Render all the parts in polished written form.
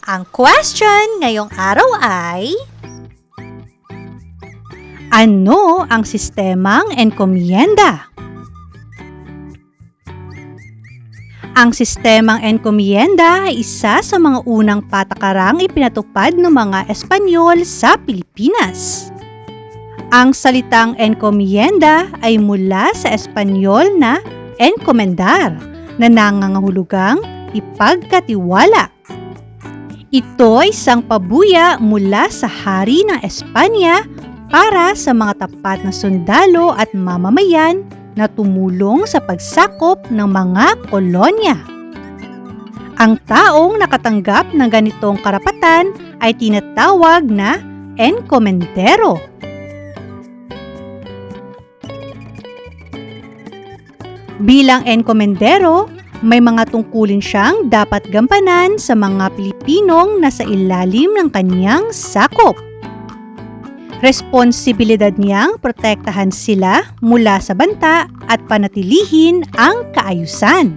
Ang question ngayong araw ay, ano ang sistemang enkomienda? Ang sistemang enkomienda ay isa sa mga unang patakarang ipinatupad ng mga Espanyol sa Pilipinas. Ang salitang enkomienda ay mula sa Espanyol na encomendar, na nangangahulugang ipagkatiwala. Ito ay isang pabuya mula sa hari ng Espanya para sa mga tapat na sundalo at mamamayan na tumulong sa pagsakop ng mga kolonya. Ang taong nakatanggap ng ganitong karapatan ay tinatawag na encomendero. Bilang encomendero, may mga tungkulin siyang dapat gampanan sa mga Pilipinong nasa ilalim ng kanyang sakop. Responsibilidad niyang protektahan sila mula sa banta at panatilihin ang kaayusan.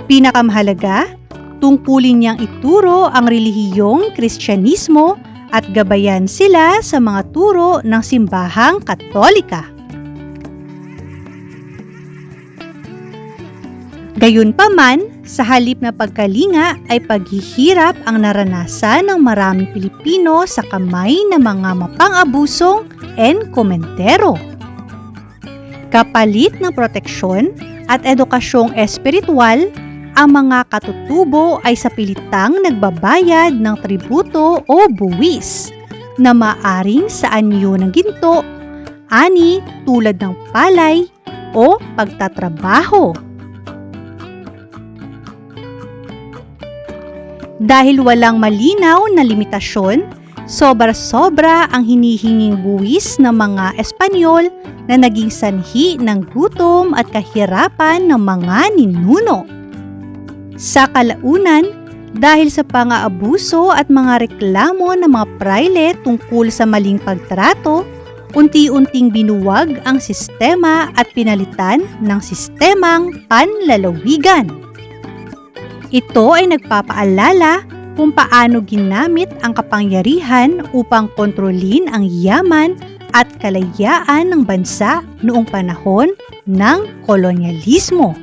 Pinakamahalaga, tungkulin niyang ituro ang relihiyong Kristyanismo at gabayan sila sa mga turo ng simbahang Katolika. Gayunpaman, sa halip na pagkalinga ay paghihirap ang naranasan ng maraming Pilipino sa kamay ng mga mapang-abusong encomendero. Kapalit ng proteksyon at edukasyong espiritual, ang mga katutubo ay sa pilitang nagbabayad ng tributo o buwis na maaring sa anyo ng ginto, ani tulad ng palay o pagtatrabaho. Dahil walang malinaw na limitasyon, sobra-sobra ang hinihinging buwis ng mga Espanyol na naging sanhi ng gutom at kahirapan ng mga ninuno. Sa kalaunan, dahil sa pang-aabuso at mga reklamo ng mga prayle tungkol sa maling pagtrato, unti-unting binuwag ang sistema at pinalitan ng sistemang panlalawigan. Ito ay nagpapaalala kung paano ginamit ang kapangyarihan upang kontrolin ang yaman at kalayaan ng bansa noong panahon ng kolonyalismo.